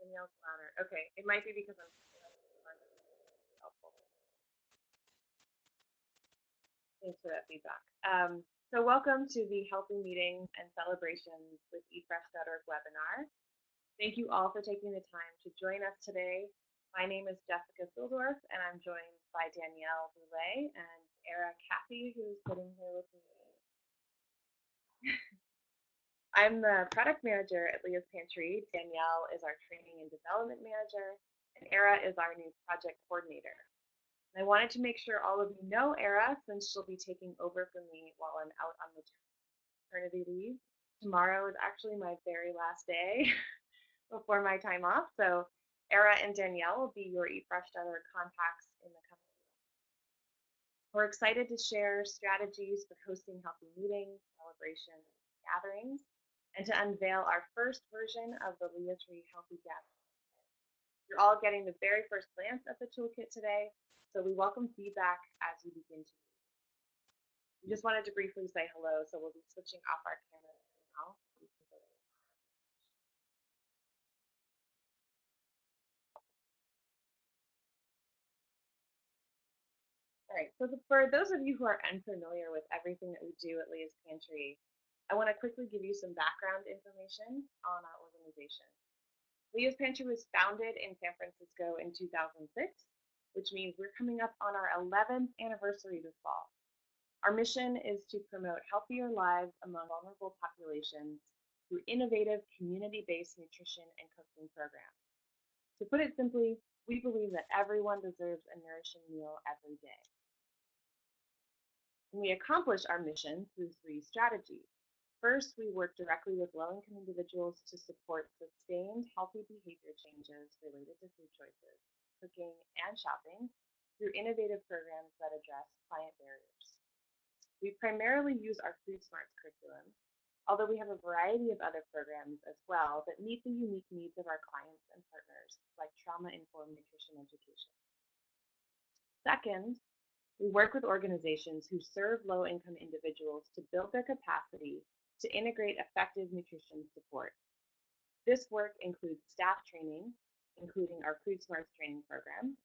Danielle's louder. Okay, it might be because I'm helpful. Thanks for that feedback. So welcome to the Healthy Meetings and Celebrations with eFresh.org webinar. Thank you all for taking the time to join us today. My name is Jessica Sildorf, and I'm joined by Danielle Boulay and Era Cathy, who's sitting here with me. I'm the product manager at Leah's Pantry. Danielle is our training and development manager, and Era is our new project coordinator. And I wanted to make sure all of you know Era, since she'll be taking over for me while I'm out on maternity leave. Tomorrow is actually my very last day before my time off, so Era and Danielle will be your eFresh.org contacts in the coming weeks. We're excited to share strategies for hosting healthy meetings, celebrations, gatherings, and to unveil our first version of the Leah Tree Healthy Gathering. You're all getting the very first glance at the toolkit today, so we welcome feedback as you begin to use it. We just wanted to briefly say hello, so we'll be switching off our cameras now. All right, so for those of you who are unfamiliar with everything that we do at Leah's Pantry, I want to quickly give you some background information on our organization. Leah's Pantry was founded in San Francisco in 2006, which means we're coming up on our 11th anniversary this fall. Our mission is to promote healthier lives among vulnerable populations through innovative community-based nutrition and cooking programs. To put it simply, we believe that everyone deserves a nourishing meal every day. And we accomplish our mission through 3 strategies. First, we work directly with low-income individuals to support sustained healthy behavior changes related to food choices, cooking, and shopping through innovative programs that address client barriers. We primarily use our Food Smarts curriculum, although we have a variety of other programs as well that meet the unique needs of our clients and partners, like trauma-informed nutrition education. Second, we work with organizations who serve low-income individuals to build their capacity to integrate effective nutrition support. This work includes staff training, including our Food Smarts training program,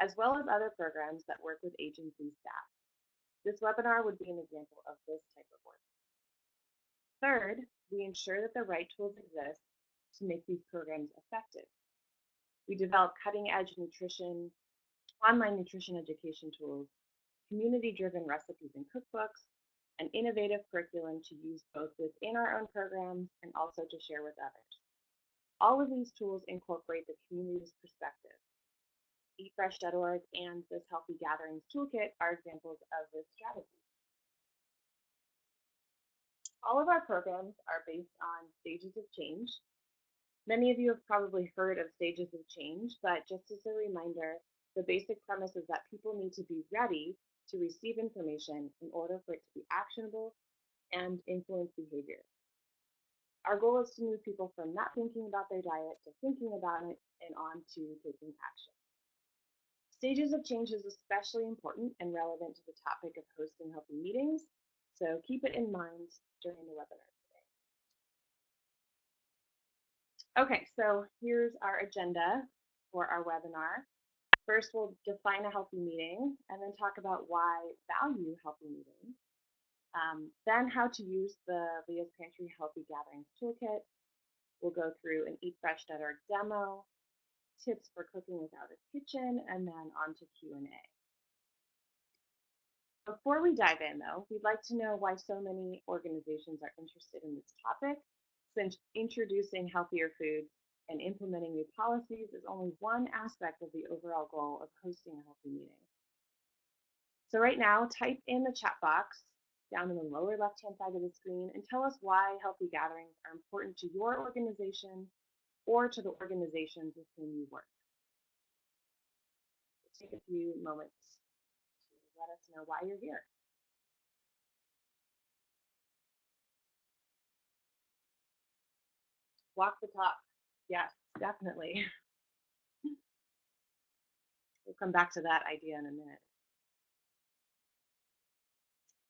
as well as other programs that work with agency staff. This webinar would be an example of this type of work. Third, we ensure that the right tools exist to make these programs effective. We develop cutting-edge nutrition, online nutrition education tools, community-driven recipes and cookbooks, and innovative curriculum to use both within our own programs and also to share with others. All of these tools incorporate the community's perspective. eFresh.org and this Healthy Gatherings Toolkit are examples of this strategy. All of our programs are based on stages of change. Many of you have probably heard of stages of change, but just as a reminder, the basic premise is that people need to be ready to receive information in order for it to be actionable and influence behavior. Our goal is to move people from not thinking about their diet to thinking about it and on to taking action. Stages of change is especially important and relevant to the topic of hosting healthy meetings, so keep it in mind during the webinar today. Okay, so here's our agenda for our webinar. First, we'll define a healthy meeting and then talk about why value healthy meetings. Then how to use the Leah's Pantry Healthy Gatherings Toolkit. We'll go through an eatfresh.org demo, tips for cooking without a kitchen, and then on to Q&A. Before we dive in, though, we'd like to know why so many organizations are interested in this topic, since introducing healthier foods and implementing new policies is only one aspect of the overall goal of hosting a healthy meeting. So right now, type in the chat box down in the lower left-hand side of the screen and tell us why healthy gatherings are important to your organization or to the organizations with whom you work. Let's take a few moments to let us know why you're here. Walk the talk. Yes, definitely. We'll come back to that idea in a minute.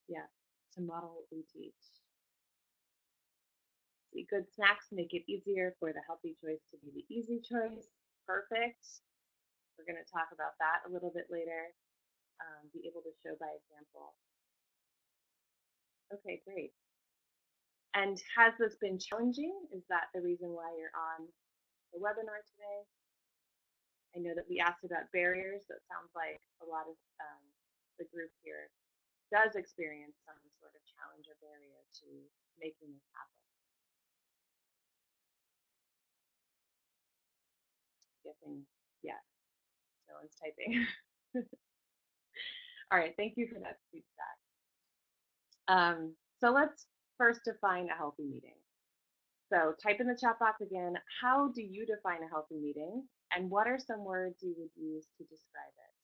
Yeah, to model what we teach. good snacks make it easier for the healthy choice to be the easy choice. Perfect. We're going to talk about that a little bit later. Be able to show by example. Okay, great. And has this been challenging? Is that the reason why you're on the webinar today? I know that we asked about barriers, so it sounds like a lot of the group here does experience some sort of challenge or barrier to making this happen. Guessing yes, no one's typing. All right, thank you for that feedback. So let's first define a healthy meeting. So type in the chat box again, how do you define a healthy meeting? And what are some words you would use to describe it?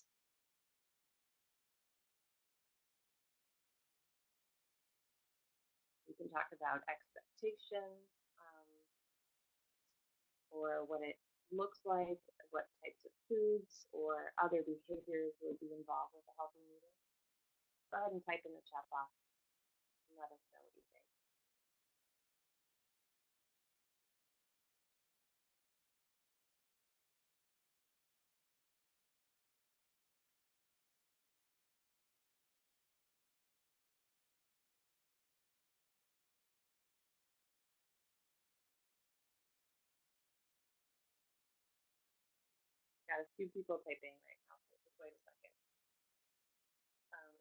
We can talk about expectations, or what it looks like, what types of foods or other behaviors will be involved with a healthy meeting. Go ahead and type in the chat box and let us know what you think. Got a few people typing right now, so just wait a second.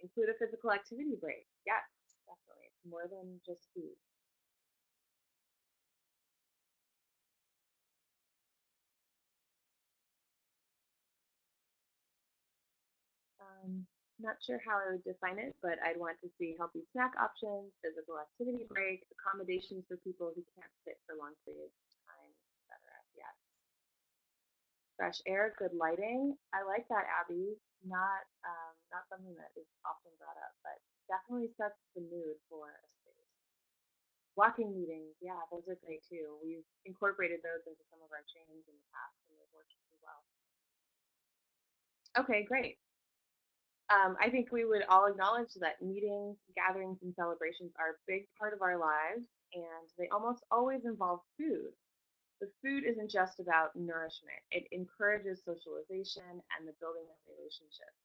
Include a physical activity break. Yes, definitely. It's more than just food. Not sure how I would define it, but I'd want to see healthy snack options, physical activity break, accommodations for people who can't sit for long periods of time, etc. Yes. Fresh air, good lighting. I like that, Abby. Not something that is often brought up, but definitely sets the mood for a space. Walking meetings, yeah, those are great too. We've incorporated those into some of our trainings in the past, and they've worked really well. Okay, great. I think we would all acknowledge that meetings, gatherings, and celebrations are a big part of our lives, and they almost always involve food. The food isn't just about nourishment, it encourages socialization and the building of relationships.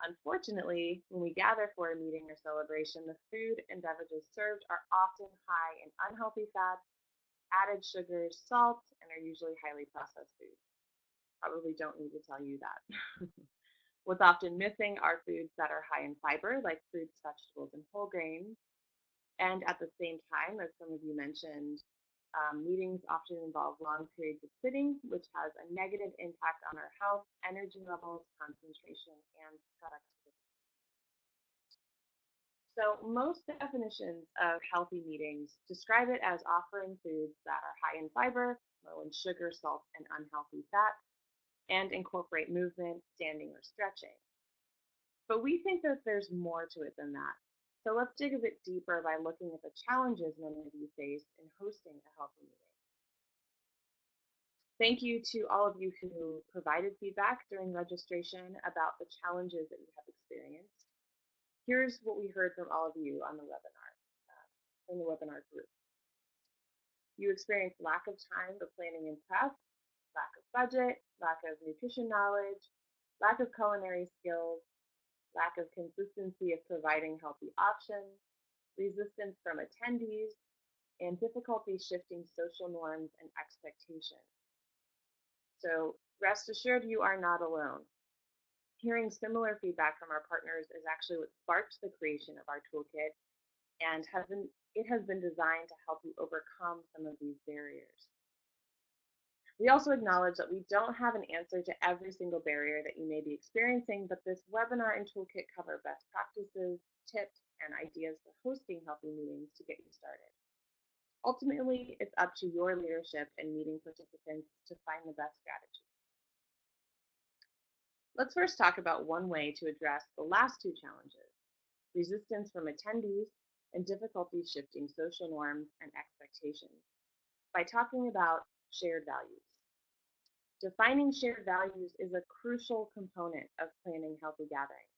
Unfortunately, when we gather for a meeting or celebration, the food and beverages served are often high in unhealthy fats, added sugars, salt, and are usually highly processed foods. Probably don't need to tell you that. What's often missing are foods that are high in fiber, like fruits, vegetables, and whole grains. And at the same time, as some of you mentioned, meetings often involve long periods of sitting, which has a negative impact on our health, energy levels, concentration, and productivity. So most definitions of healthy meetings describe it as offering foods that are high in fiber, low in sugar, salt, and unhealthy fats, and incorporate movement, standing, or stretching. But we think that there's more to it than that. So let's dig a bit deeper by looking at the challenges many of you face in hosting a healthy meeting. Thank you to all of you who provided feedback during registration about the challenges that you have experienced. Here's what we heard from all of you on the webinar, in the webinar group. You experienced lack of time for planning and prep, lack of budget, lack of nutrition knowledge, lack of culinary skills, lack of consistency of providing healthy options, resistance from attendees, and difficulty shifting social norms and expectations. So rest assured you are not alone. Hearing similar feedback from our partners is actually what sparked the creation of our toolkit, and it has been designed to help you overcome some of these barriers. We also acknowledge that we don't have an answer to every single barrier that you may be experiencing, but this webinar and toolkit cover best practices, tips, and ideas for hosting healthy meetings to get you started. Ultimately, it's up to your leadership and meeting participants to find the best strategy. Let's first talk about one way to address the last two challenges: resistance from attendees and difficulty shifting social norms and expectations, by talking about shared values. Defining shared values is a crucial component of planning healthy gatherings.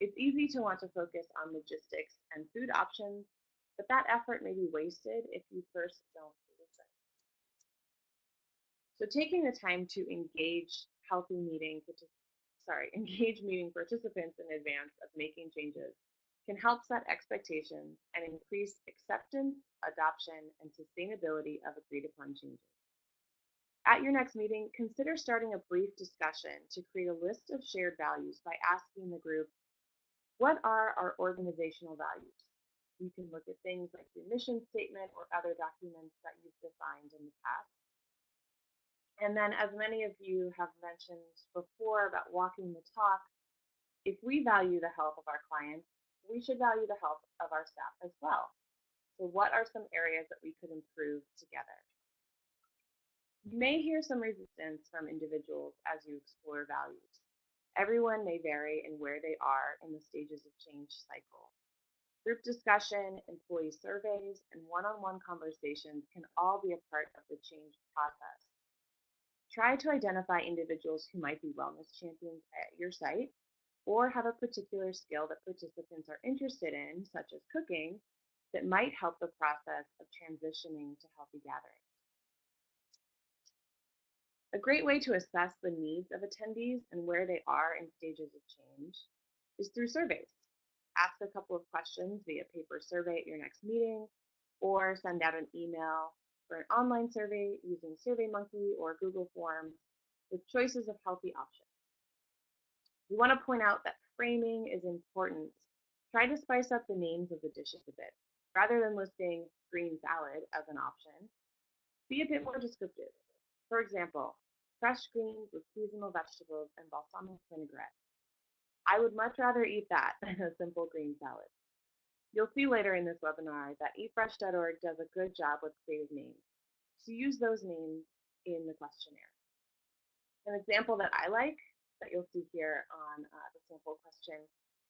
It's easy to want to focus on logistics and food options, but that effort may be wasted if you first don't listen. So taking the time to engage meeting participants in advance of making changes can help set expectations and increase acceptance, adoption, and sustainability of agreed upon changes. At your next meeting, consider starting a brief discussion to create a list of shared values by asking the group, what are our organizational values? You can look at things like your mission statement or other documents that you've defined in the past. And then, as many of you have mentioned before about walking the talk, if we value the health of our clients, we should value the health of our staff as well. So what are some areas that we could improve together? You may hear some resistance from individuals as you explore values. Everyone may vary in where they are in the stages of change cycle. Group discussion, employee surveys, and one-on-one conversations can all be a part of the change process. Try to identify individuals who might be wellness champions at your site or have a particular skill that participants are interested in, such as cooking, that might help the process of transitioning to healthy gatherings. A great way to assess the needs of attendees and where they are in stages of change is through surveys. Ask a couple of questions via paper survey at your next meeting, or send out an email for an online survey using SurveyMonkey or Google Forms with choices of healthy options. We want to point out that framing is important. Try to spice up the names of the dishes a bit. Rather than listing green salad as an option, be a bit more descriptive. For example, fresh greens with seasonal vegetables and balsamic vinaigrette. I would much rather eat that than a simple green salad. You'll see later in this webinar that eatfresh.org does a good job with creative names. So use those names in the questionnaire. An example that I like that you'll see here on the sample question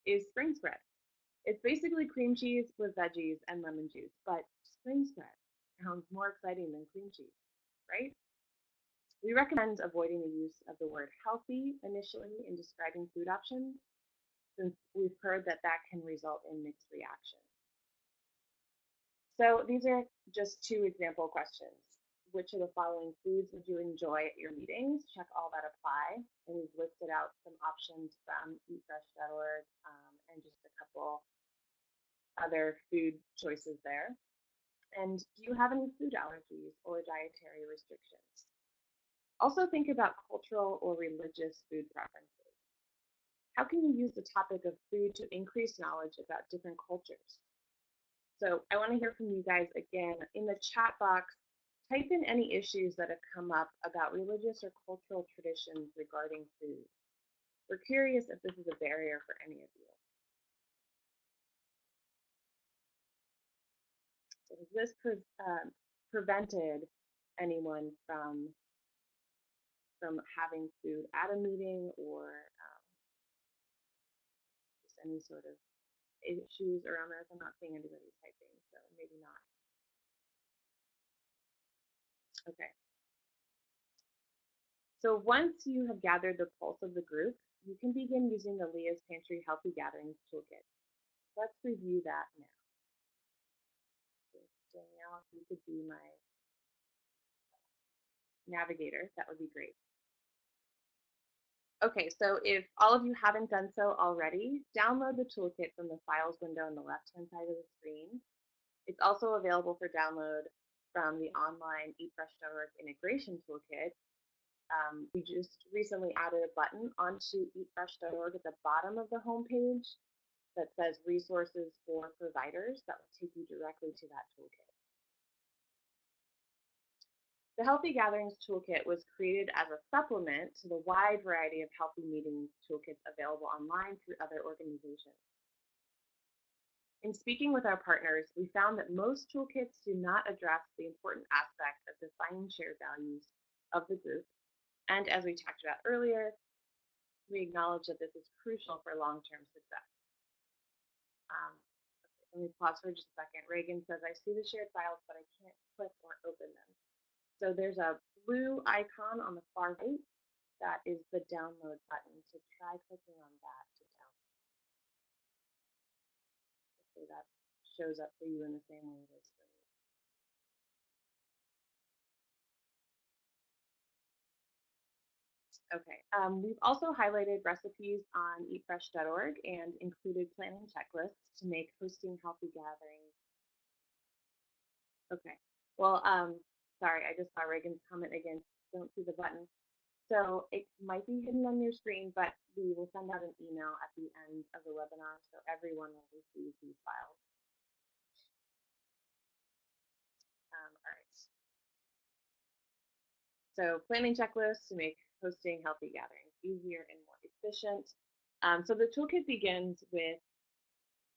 is spring spread. It's basically cream cheese with veggies and lemon juice, but spring spread sounds more exciting than cream cheese, right? We recommend avoiding the use of the word healthy initially in describing food options, since we've heard that that can result in mixed reactions. So these are just two example questions. Which of the following foods would you enjoy at your meetings? Check all that apply. And we've listed out some options from eatfresh.org and just a couple other food choices there. And do you have any food allergies or dietary restrictions? Also think about cultural or religious food preferences. How can you use the topic of food to increase knowledge about different cultures? So I want to hear from you guys again. In the chat box, type in any issues that have come up about religious or cultural traditions regarding food. We're curious if this is a barrier for any of you. So has this prevented anyone from having food at a meeting or just any sort of issues around this? I'm not seeing anybody typing, so maybe not. Okay. So once you have gathered the pulse of the group, you can begin using the Leah's Pantry Healthy Gatherings Toolkit. Let's review that now. So Danielle, if you could be my navigator, that would be great. Okay, so if all of you haven't done so already, download the toolkit from the Files window on the left-hand side of the screen. It's also available for download from the online eatfresh.org integration toolkit. We just recently added a button onto eatfresh.org at the bottom of the homepage that says resources for providers that will take you directly to that toolkit. The Healthy Gatherings Toolkit was created as a supplement to the wide variety of healthy meetings toolkits available online through other organizations. In speaking with our partners, we found that most toolkits do not address the important aspect of defining shared values of the group. And as we talked about earlier, we acknowledge that this is crucial for long-term success. Let me pause for just a second. Reagan says, I see the shared files, but I can't click or open them. So there's a blue icon on the far right. That is the download button. So try clicking on that to download. Hopefully that shows up for you in the same way it is for me. Okay. We've also highlighted recipes on eatfresh.org and included planning checklists to make hosting healthy gatherings. Okay. Well, sorry, I just saw Reagan's comment again. Don't see the button. So it might be hidden on your screen, but we will send out an email at the end of the webinar so everyone will receive these files. All right. So planning checklists to make hosting healthy gatherings easier and more efficient. So the toolkit begins with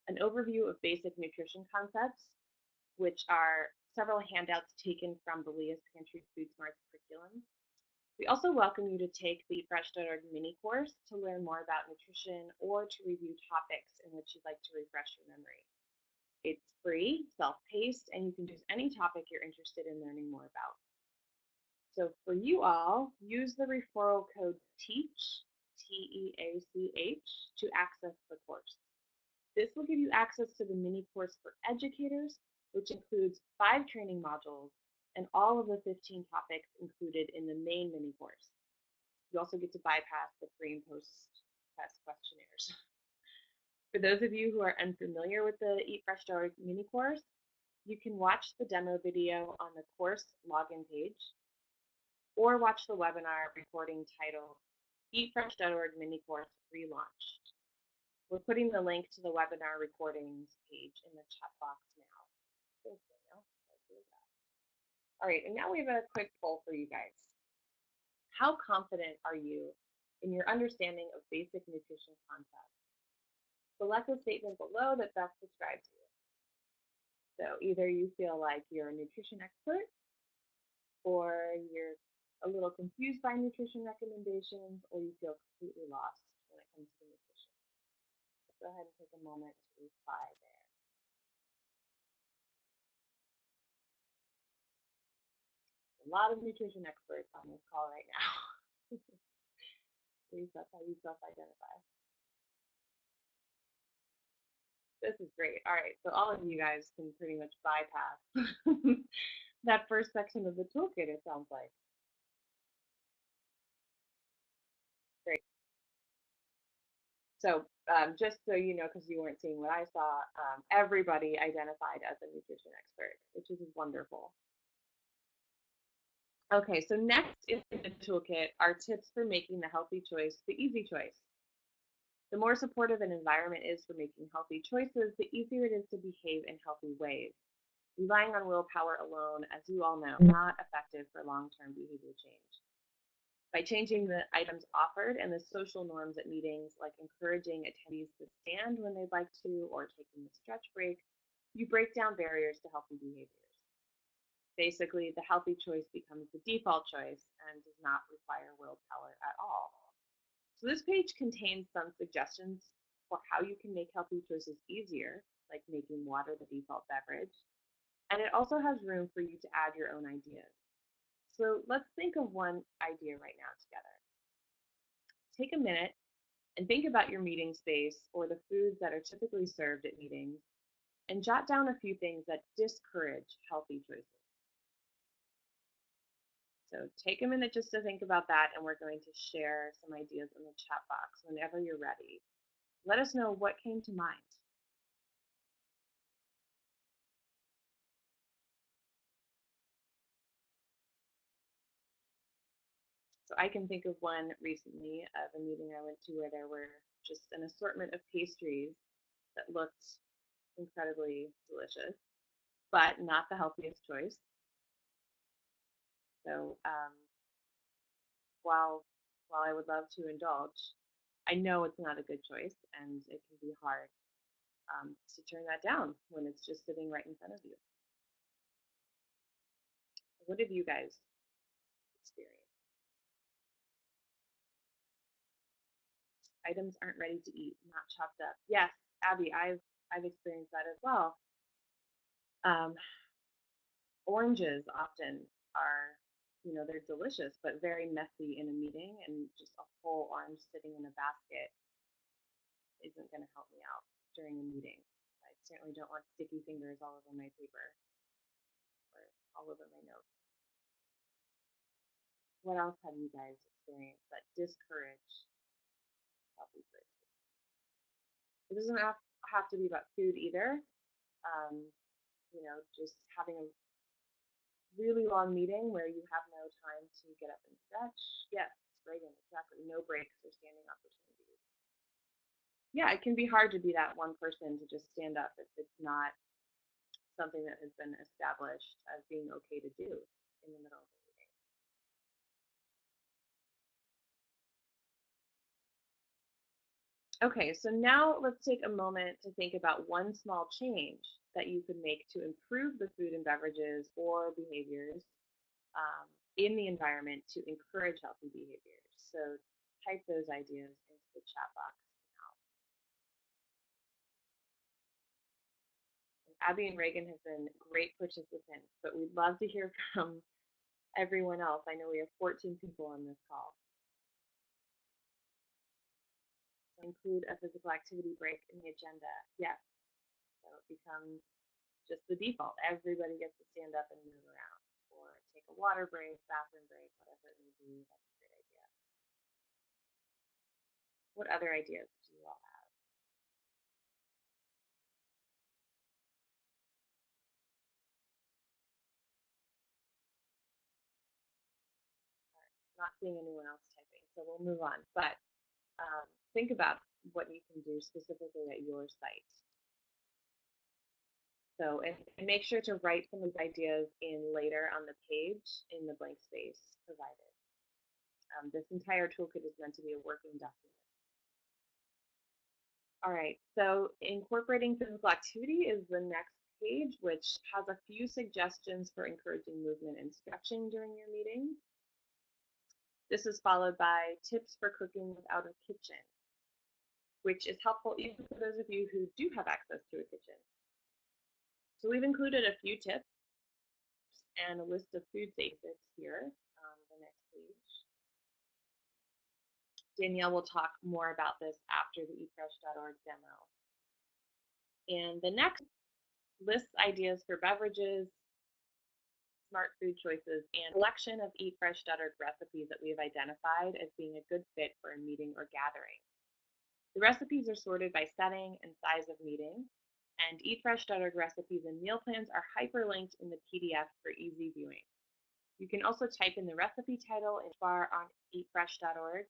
an overview of basic nutrition concepts, which are several handouts taken from the Leah's Pantry Food Smarts curriculum. We also welcome you to take the eatfresh.org mini course to learn more about nutrition or to review topics in which you'd like to refresh your memory. It's free, self-paced, and you can choose any topic you're interested in learning more about. So for you all, use the referral code TEACH, T-E-A-C-H, to access the course. This will give you access to the mini course for educators, which includes 5 training modules and all of the 15 topics included in the main mini course. You also get to bypass the pre and post test questionnaires. For those of you who are unfamiliar with the eatfresh.org mini course, you can watch the demo video on the course login page or watch the webinar recording titled eatfresh.org mini course relaunch. We're putting the link to the webinar recordings page in the chat box now. Thanks, Danielle. All right, and now we have a quick poll for you guys. How confident are you in your understanding of basic nutrition concepts? Select the statement below that best describes you. So either you feel like you're a nutrition expert, or you're a little confused by nutrition recommendations, or you feel completely lost when it comes to nutrition. Let's go ahead and take a moment to reply there. A lot of nutrition experts on this call right now. Please, that's how you self-identify. This is great. All right, so all of you guys can pretty much bypass that first section of the toolkit, it sounds like. Great. So just so you know, because you weren't seeing what I saw, everybody identified as a nutrition expert, which is wonderful. Okay, so next in the toolkit are tips for making the healthy choice the easy choice. The more supportive an environment is for making healthy choices, the easier it is to behave in healthy ways. Relying on willpower alone, as you all know, is not effective for long-term behavior change. By changing the items offered and the social norms at meetings, like encouraging attendees to stand when they'd like to or taking a stretch break, you break down barriers to healthy behaviors. Basically, the healthy choice becomes the default choice and does not require willpower at all. So this page contains some suggestions for how you can make healthy choices easier, like making water the default beverage. And it also has room for you to add your own ideas. So let's think of one idea right now together. Take a minute and think about your meeting space or the foods that are typically served at meetings, and jot down a few things that discourage healthy choices. So take a minute just to think about that, and we're going to share some ideas in the chat box whenever you're ready. Let us know what came to mind. So I can think of one recently of a meeting I went to where there were just an assortment of pastries that looked incredibly delicious, but not the healthiest choice. So while I would love to indulge, I know it's not a good choice, and it can be hard to turn that down when it's just sitting right in front of you. What have you guys experienced? Items aren't ready to eat, not chopped up. Yes, Abby, I've experienced that as well. Oranges often are, you know, they're delicious, but very messy in a meeting, and just a whole orange sitting in a basket isn't going to help me out during a meeting. certainly don't want sticky fingers all over my paper or all over my notes. What else have you guys experienced that discourage healthy choices? It doesn't have to be about food either. Um, just having a really long meeting where you have no time to get up and stretch. Yes, Reagan, exactly. No breaks or standing opportunities. Yeah, it can be hard to be that one person to just stand up if it's not something that has been established as being okay to do in the middle of the meeting. Okay, so now let's take a moment to think about one small change that you could make to improve the food and beverages or behaviors in the environment to encourage healthy behaviors. So type those ideas into the chat box now. Abby and Reagan have been great participants, but we'd love to hear from everyone else. I know we have 14 people on this call. Include a physical activity break in the agenda. Yes, so it becomes just the default. Everybody gets to stand up and move around or take a water break, bathroom break, whatever it may be. That's a great idea. What other ideas do you all have? Not seeing anyone else typing, so we'll move on. But think about what you can do specifically at your site. So, and make sure to write some of the ideas in later on the page in the blank space provided. This entire toolkit is meant to be a working document. All right, so incorporating physical activity is the next page, which has a few suggestions for encouraging movement and stretching during your meeting. This is followed by tips for cooking without a kitchen, which is helpful even for those of you who do have access to a kitchen. So we've included a few tips and a list of food basics here on the next page. Danielle will talk more about this after the eatfresh.org demo. And the next lists ideas for beverages, smart food choices, and a collection of eatfresh.org recipes that we have identified as being a good fit for a meeting or gathering. The recipes are sorted by setting and size of meeting, and eatfresh.org recipes and meal plans are hyperlinked in the PDF for easy viewing. You can also type in the recipe title in the bar on eatfresh.org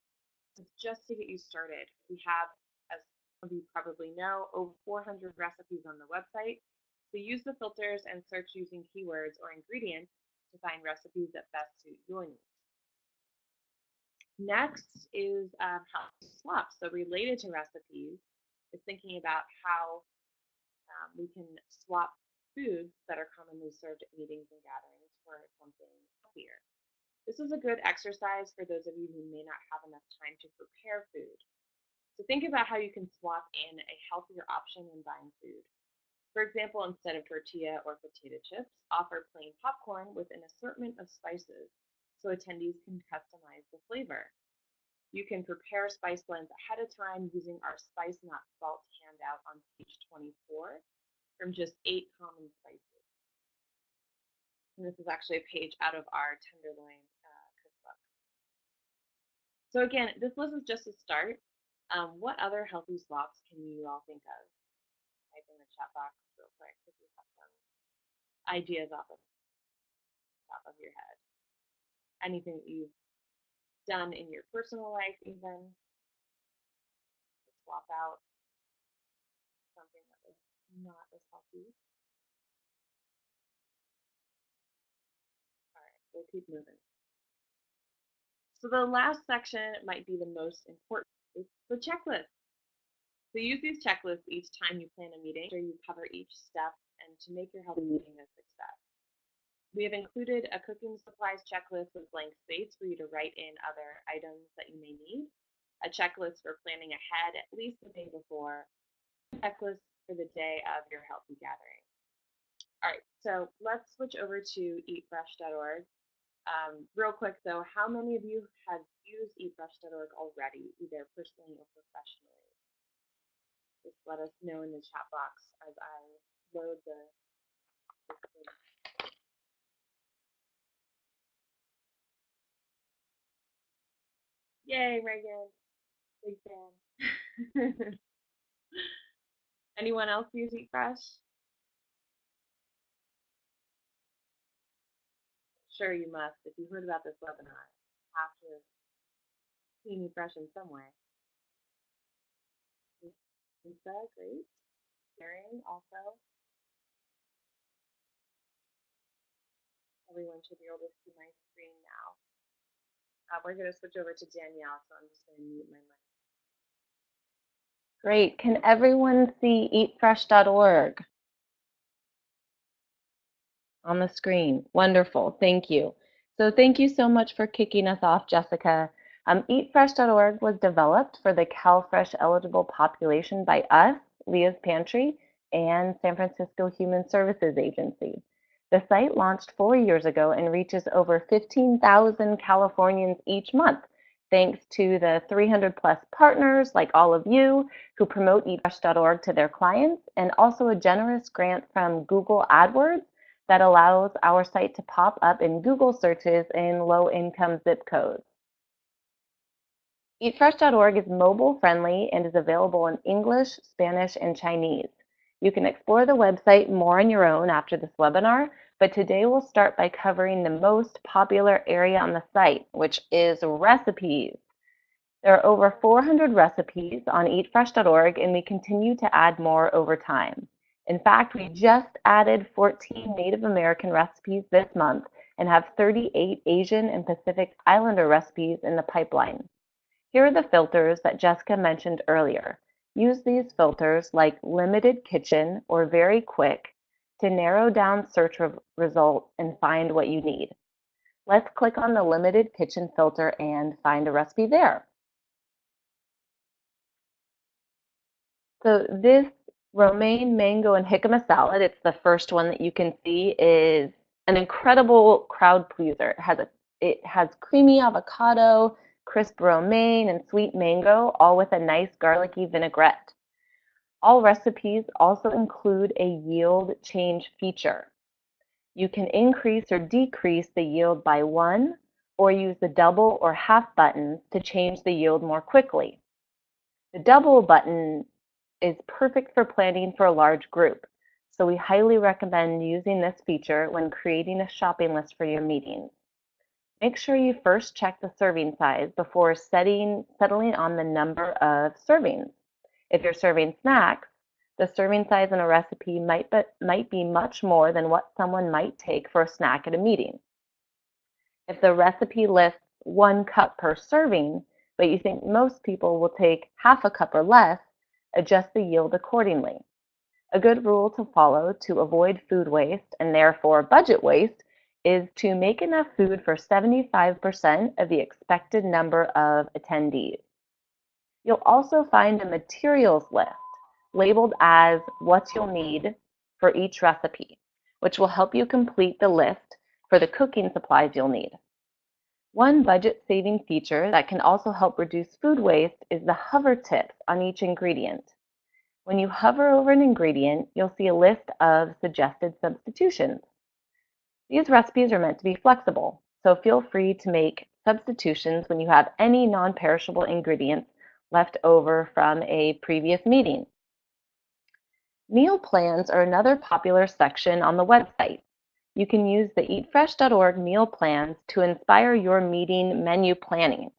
just to get you started. We have, as some of you probably know, over 400 recipes on the website. So use the filters and search using keywords or ingredients to find recipes that best suit your needs. Next is how to swap. So related to recipes is thinking about how we can swap foods that are commonly served at meetings and gatherings for something healthier. This is a good exercise for those of you who may not have enough time to prepare food. So think about how you can swap in a healthier option when buying food. For example, instead of tortilla or potato chips, offer plain popcorn with an assortment of spices so attendees can customize the flavor. You can prepare spice blends ahead of time using our Spice Not Salt handout on page 24 from just 8 common spices. And this is actually a page out of our Tenderloin cookbook. So again, this list is just a start. What other healthy swaps can you all think of? Type in the chat box real quick if you have some ideas off the top of your head. Anything that you've done in your personal life even, swap out something that was not as healthy. All right, we'll keep moving. So the last section might be the most important. It's the checklist. So use these checklists each time you plan a meeting, so you cover each step and to make your healthy meeting a success. We have included a cooking supplies checklist with blank space for you to write in other items that you may need, a checklist for planning ahead at least the day before, a checklist for the day of your healthy gathering. All right, so let's switch over to eatfresh.org. Real quick though, how many of you have used eatfresh.org already, either personally or professionally? Just let us know in the chat box as I load the Yay, Reagan. Big fan. Anyone else use Eat Fresh? Sure you must. If you heard about this webinar, you have to have seen Eat Fresh in some way. Lisa, great. Karen, also. Everyone should be able to see my screen now. We're going to switch over to Danielle, so I'm just going to mute my mic. Great. Can everyone see eatfresh.org on the screen? Wonderful. Thank you. So thank you so much for kicking us off, Jessica. Eatfresh.org was developed for the CalFresh eligible population by us, Leah's Pantry, and San Francisco Human Services Agency. The site launched 4 years ago and reaches over 15,000 Californians each month, thanks to the 300 plus partners like all of you who promote eatfresh.org to their clients, and also a generous grant from Google AdWords that allows our site to pop up in Google searches in low-income zip codes. Eatfresh.org is mobile friendly and is available in English, Spanish, and Chinese. You can explore the website more on your own after this webinar, but today we'll start by covering the most popular area on the site, which is recipes. There are over 400 recipes on eatfresh.org, and we continue to add more over time. In fact, we just added 14 Native American recipes this month and have 38 Asian and Pacific Islander recipes in the pipeline. Here are the filters that Jessica mentioned earlier. Use these filters like limited kitchen or very quick to narrow down search results and find what you need. Let's click on the limited kitchen filter and find a recipe there. So this romaine, mango, and jicama salad, it's the first one that you can see, is an incredible crowd pleaser. It has creamy avocado, crisp romaine, and sweet mango, all with a nice garlicky vinaigrette. All recipes also include a yield change feature. You can increase or decrease the yield by 1, or use the double or half buttons to change the yield more quickly. The double button is perfect for planning for a large group, so we highly recommend using this feature when creating a shopping list for your meetings. Make sure you first check the serving size before settling on the number of servings. If you're serving snacks, the serving size in a recipe might be much more than what someone might take for a snack at a meeting. If the recipe lists 1 cup per serving, but you think most people will take half a cup or less, adjust the yield accordingly. A good rule to follow to avoid food waste and therefore budget waste is to make enough food for 75% of the expected number of attendees. You'll also find a materials list labeled as what you'll need for each recipe, which will help you complete the list for the cooking supplies you'll need. One budget-saving feature that can also help reduce food waste is the hover tips on each ingredient. When you hover over an ingredient, you'll see a list of suggested substitutions. These recipes are meant to be flexible, so feel free to make substitutions when you have any non-perishable ingredients left over from a previous meeting. Meal plans are another popular section on the website. You can use the eatfresh.org meal plans to inspire your meeting menu planning.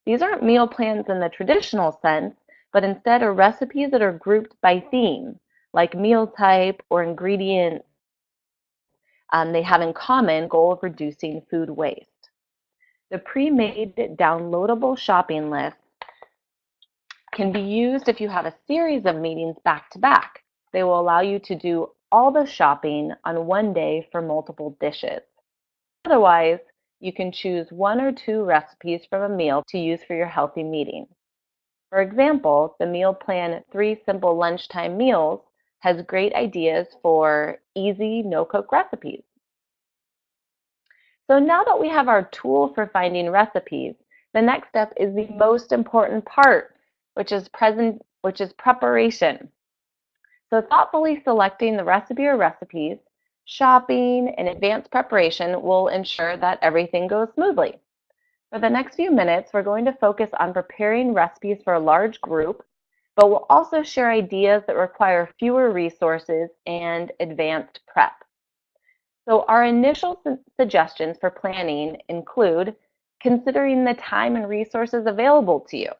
These aren't meal plans in the traditional sense, but instead are recipes that are grouped by theme, like meal type or ingredients. They have in common goal of reducing food waste. The pre-made downloadable shopping list can be used if you have a series of meetings back to back. They will allow you to do all the shopping on one day for multiple dishes. Otherwise, you can choose 1 or 2 recipes from a meal to use for your healthy meeting. For example, the meal plan 3 Simple Lunchtime Meals has great ideas for easy no-cook recipes. So now that we have our tool for finding recipes, the next step is the most important part, which is which is preparation. So thoughtfully selecting the recipe or recipes, shopping, and advanced preparation will ensure that everything goes smoothly. For the next few minutes, we're going to focus on preparing recipes for a large group, but we'll also share ideas that require fewer resources and advanced prep. So our initial suggestions for planning include considering the time and resources available to you.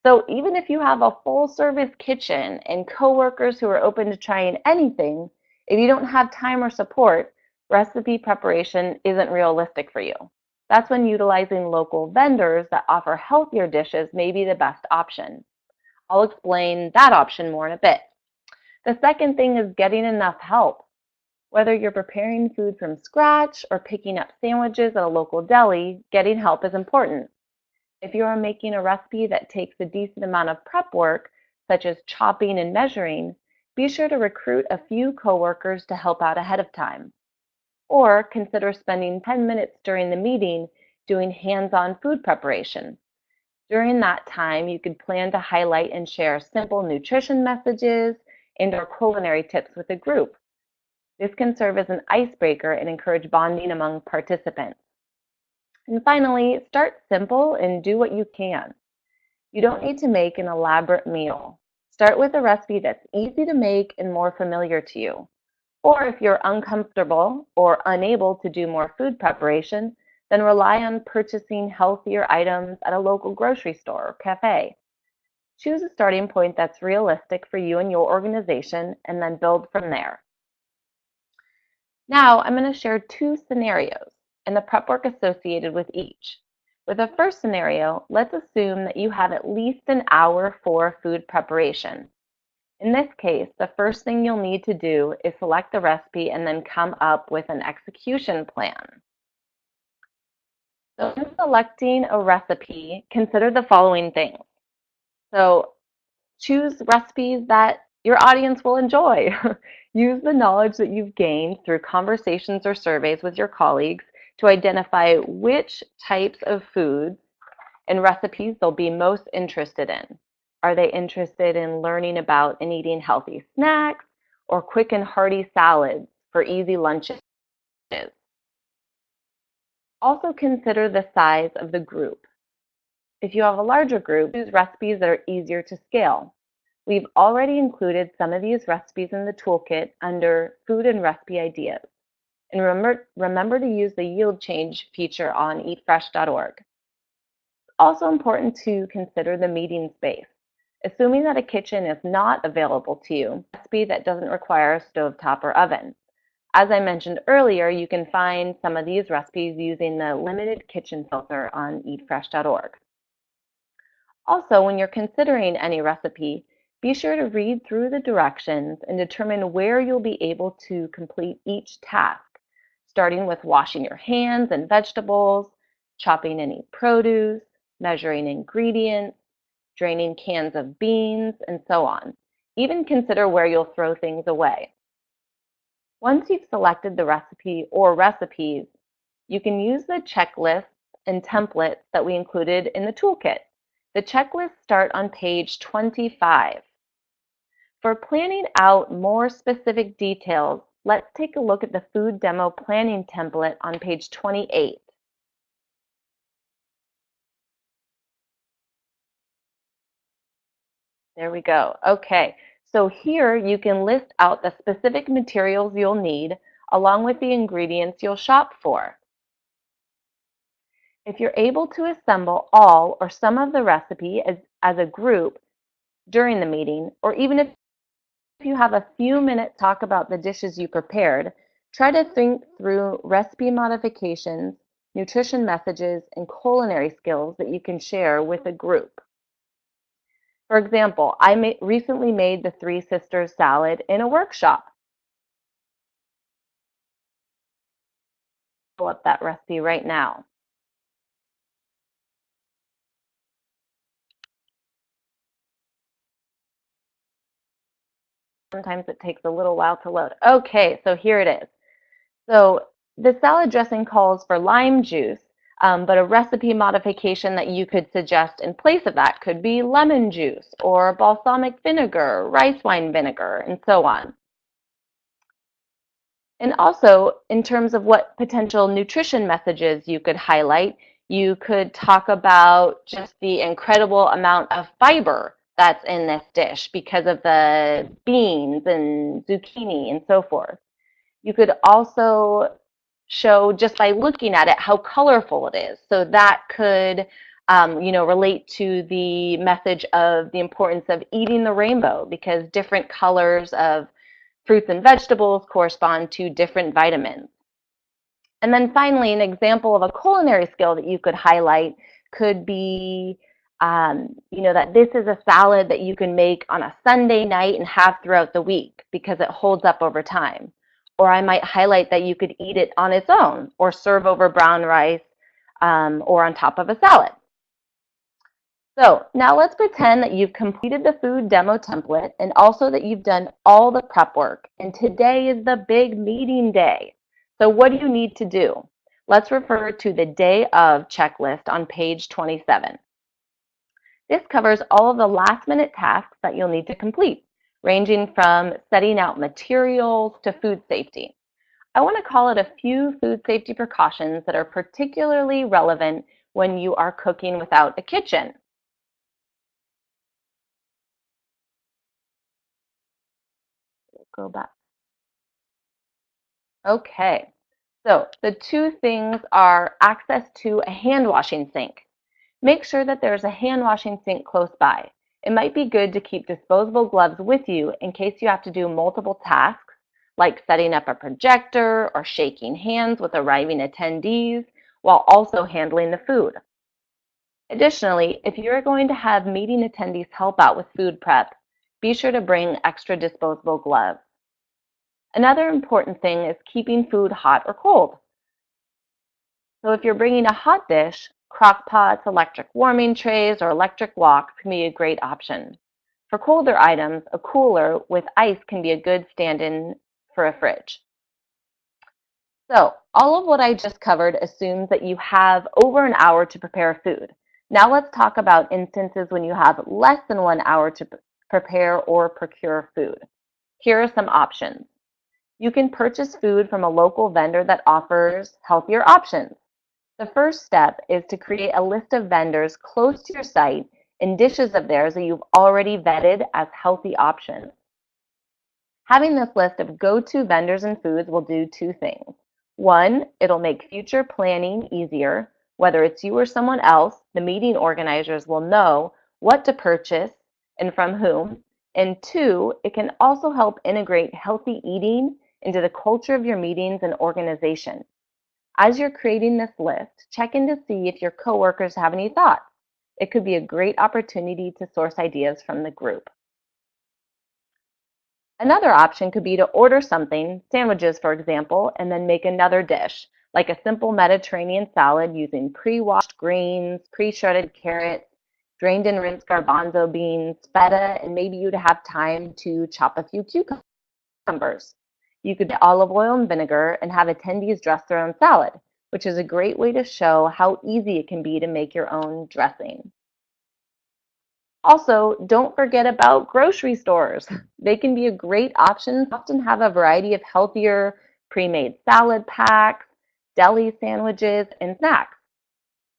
So even if you have a full service kitchen and coworkers who are open to trying anything, if you don't have time or support, recipe preparation isn't realistic for you. That's when utilizing local vendors that offer healthier dishes may be the best option. I'll explain that option more in a bit. The second thing is getting enough help. Whether you're preparing food from scratch or picking up sandwiches at a local deli, getting help is important. If you are making a recipe that takes a decent amount of prep work, such as chopping and measuring, be sure to recruit a few coworkers to help out ahead of time. Or consider spending 10 minutes during the meeting doing hands-on food preparation. During that time, you could plan to highlight and share simple nutrition messages and/or culinary tips with the group. This can serve as an icebreaker and encourage bonding among participants. And finally, start simple and do what you can. You don't need to make an elaborate meal. Start with a recipe that's easy to make and more familiar to you. Or if you're uncomfortable or unable to do more food preparation, then rely on purchasing healthier items at a local grocery store or cafe. Choose a starting point that's realistic for you and your organization and then build from there. Now, I'm going to share two scenarios and the prep work associated with each. With the first scenario, let's assume that you have at least an hour for food preparation. In this case, the first thing you'll need to do is select the recipe and then come up with an execution plan. So in selecting a recipe, consider the following things. So choose recipes that your audience will enjoy. Use the knowledge that you've gained through conversations or surveys with your colleagues to identify which types of foods and recipes they'll be most interested in. Are they interested in learning about and eating healthy snacks or quick and hearty salads for easy lunches? Also consider the size of the group. If you have a larger group, choose recipes that are easier to scale. We've already included some of these recipes in the toolkit under Food and Recipe Ideas. And remember to use the yield change feature on eatfresh.org. Also important to consider the meeting space. Assuming that a kitchen is not available to you, a recipe that doesn't require a stovetop or oven. As I mentioned earlier, you can find some of these recipes using the limited kitchen filter on eatfresh.org. Also, when you're considering any recipe, be sure to read through the directions and determine where you'll be able to complete each task, starting with washing your hands and vegetables, chopping any produce, measuring ingredients, draining cans of beans, and so on. Even consider where you'll throw things away. Once you've selected the recipe or recipes, you can use the checklists and templates that we included in the toolkit. The checklists start on page 25. For planning out more specific details, let's take a look at the food demo planning template on page 28. There we go. Okay, so here you can list out the specific materials you'll need along with the ingredients you'll shop for. If you're able to assemble all or some of the recipe as a group during the meeting, or even if you have a few minutes to talk about the dishes you prepared, try to think through recipe modifications, nutrition messages, and culinary skills that you can share with a group. For example, I recently made the Three Sisters salad in a workshop. Pull up that recipe right now. Sometimes it takes a little while to load. Okay, so here it is. So the salad dressing calls for lime juice, But a recipe modification that you could suggest in place of that could be lemon juice or balsamic vinegar, rice wine vinegar, and so on. And also, in terms of what potential nutrition messages you could highlight, you could talk about just the incredible amount of fiber that's in this dish because of the beans and zucchini and so forth. You could also show just by looking at it how colorful it is. So that could, relate to the message of the importance of eating the rainbow because different colors of fruits and vegetables correspond to different vitamins. And then finally, an example of a culinary skill that you could highlight could be, that this is a salad that you can make on a Sunday night and have throughout the week because it holds up over time. Or I might highlight that you could eat it on its own or serve over brown rice or on top of a salad. So now let's pretend that you've completed the food demo template and also that you've done all the prep work. And today is the big meeting day. So what do you need to do? Let's refer to the day of checklist on page 27. This covers all of the last minute tasks that you'll need to complete, ranging from setting out materials to food safety. I want to call it a few food safety precautions that are particularly relevant when you are cooking without a kitchen. Go back. Okay, so the two things are access to a hand washing sink. Make sure that there's a hand washing sink close by. It might be good to keep disposable gloves with you in case you have to do multiple tasks, like setting up a projector or shaking hands with arriving attendees while also handling the food. Additionally, if you're going to have meeting attendees help out with food prep, be sure to bring extra disposable gloves. Another important thing is keeping food hot or cold. So if you're bringing a hot dish, crock pots, electric warming trays, or electric woks can be a great option. For colder items, a cooler with ice can be a good stand-in for a fridge. So all of what I just covered assumes that you have over an hour to prepare food. Now let's talk about instances when you have less than 1 hour to prepare or procure food. Here are some options. You can purchase food from a local vendor that offers healthier options. The first step is to create a list of vendors close to your site and dishes of theirs that you've already vetted as healthy options. Having this list of go-to vendors and foods will do two things. One, it'll make future planning easier. Whether it's you or someone else, the meeting organizers will know what to purchase and from whom. And two, it can also help integrate healthy eating into the culture of your meetings and organization. As you're creating this list, check in to see if your coworkers have any thoughts. It could be a great opportunity to source ideas from the group. Another option could be to order something, sandwiches for example, and then make another dish, like a simple Mediterranean salad using pre-washed greens, pre-shredded carrots, drained and rinsed garbanzo beans, feta, and maybe you'd have time to chop a few cucumbers. You could add olive oil and vinegar and have attendees dress their own salad, which is a great way to show how easy it can be to make your own dressing. Also, don't forget about grocery stores. They can be a great option, often have a variety of healthier pre-made salad packs, deli sandwiches, and snacks.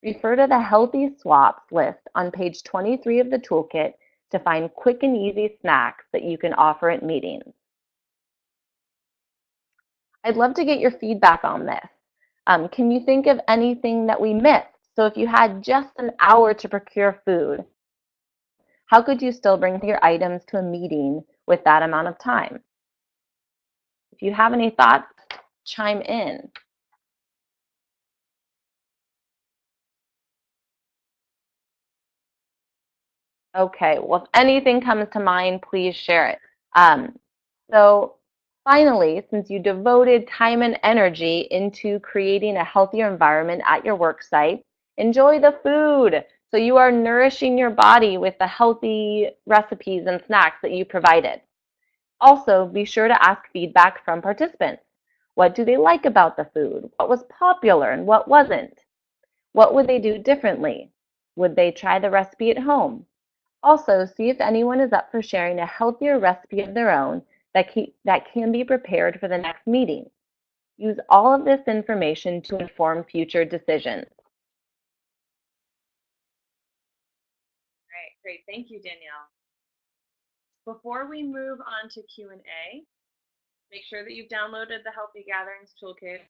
Refer to the Healthy Swaps list on page 23 of the toolkit to find quick and easy snacks that you can offer at meetings. I'd love to get your feedback on this. Can you think of anything that we missed? So if you had just an hour to procure food, how could you still bring your items to a meeting with that amount of time? If you have any thoughts, chime in. Okay, well, if anything comes to mind, please share it. So finally, since you devoted time and energy into creating a healthier environment at your work site, enjoy the food. So you are nourishing your body with the healthy recipes and snacks that you provided. Also, be sure to ask feedback from participants. What do they like about the food? What was popular and what wasn't? What would they do differently? Would they try the recipe at home? Also, see if anyone is up for sharing a healthier recipe of their own that can be prepared for the next meeting. Use all of this information to inform future decisions. Right, great. Thank you, Danielle. Before we move on to Q&A, make sure that you've downloaded the Healthy Gatherings Toolkit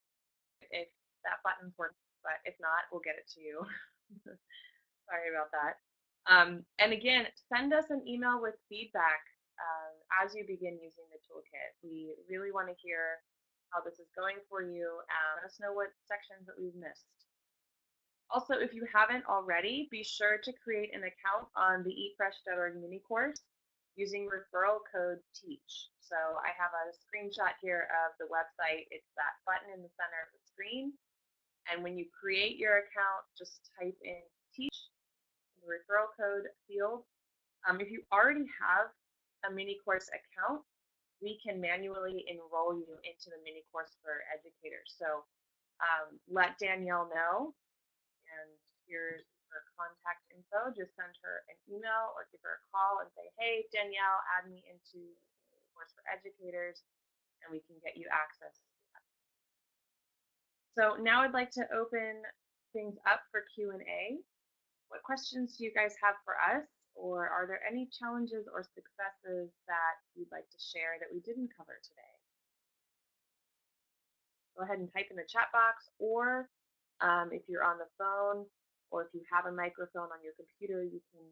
if that button's working, but if not, we'll get it to you. Sorry about that. And again, send us an email with feedback as you begin using the toolkit. We really want to hear how this is going for you and let us know what sections that we've missed. Also, if you haven't already, be sure to create an account on the eatfresh.org mini course using referral code TEACH. So I have a screenshot here of the website. It's that button in the center of the screen. And when you create your account, just type in TEACH, the referral code field. If you already have a mini course account, we can manually enroll you into the mini course for educators. So let Danielle know, and here's her contact info. Just send her an email or give her a call and say, hey, Danielle, add me into the course for educators, and we can get you access. So now I'd like to open things up for Q&A. What questions do you guys have for us, or are there any challenges or successes that you'd like to share that we didn't cover today? Go ahead and type in the chat box, or if you're on the phone, or if you have a microphone on your computer, you can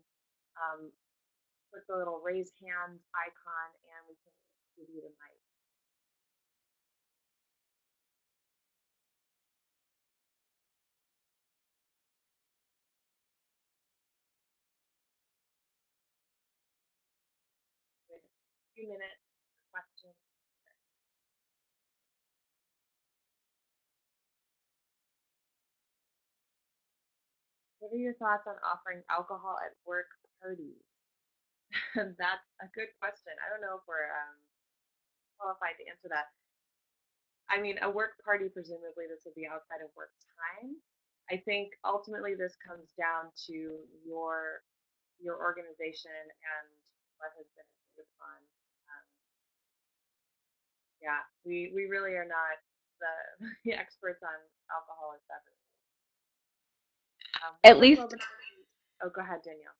click the little raise hand icon and we can give you the mic. A few minutes for questions. What are your thoughts on offering alcohol at work parties? That's a good question. I don't know if we're qualified to answer that. I mean, a work party, presumably this would be outside of work time. I think ultimately this comes down to your organization and what has been agreed upon. Um, yeah, we really are not the experts on alcoholic beverages. At least, Oh, go ahead, Danielle.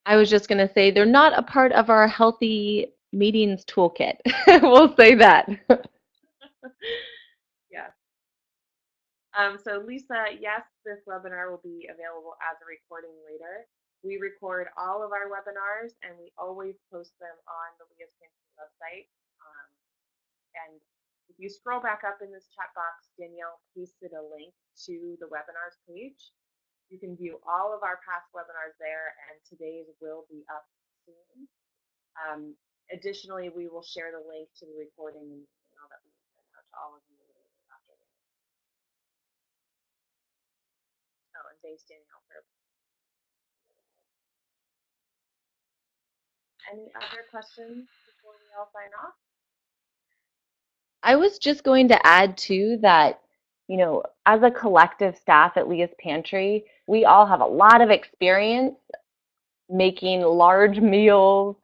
I was just going to say they're not a part of our healthy meetings toolkit. We'll say that. Yeah. So Lisa, yes, this webinar will be available as a recording later. We record all of our webinars and we always post them on the Leah's Pantry website. And if you scroll back up in this chat box, Danielle pasted a link to the webinars page. You can view all of our past webinars there, and today's will be up soon. Additionally, we will share the link to the recording and email that we sent out to all of you after. Oh, and thanks, Danielle, for any other questions before we all sign off? I was just going to add too that, as a collective staff at Leah's Pantry, we all have a lot of experience making large meals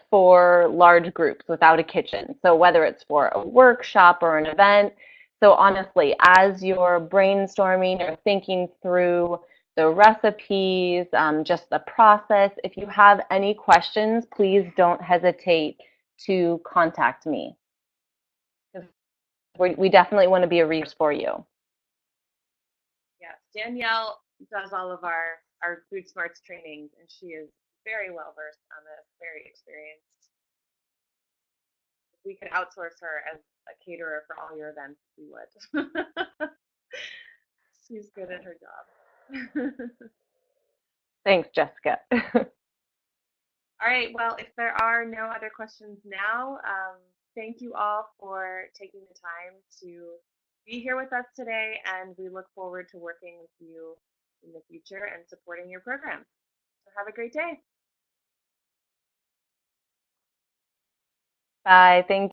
for large groups without a kitchen. So whether it's for a workshop or an event. So honestly, as you're brainstorming or thinking through the recipes, just the process, if you have any questions, please don't hesitate to contact me. We definitely want to be a resource for you. Yes, Danielle does all of our Food Smarts trainings, and she is very well versed on this, very experienced. If we could outsource her as a caterer for all your events, we would. She's good at her job. Thanks, Jessica. All right, well, if there are no other questions now, thank you all for taking the time to be here with us today, and we look forward to working with you in the future and supporting your program. So have a great day. Bye. Thank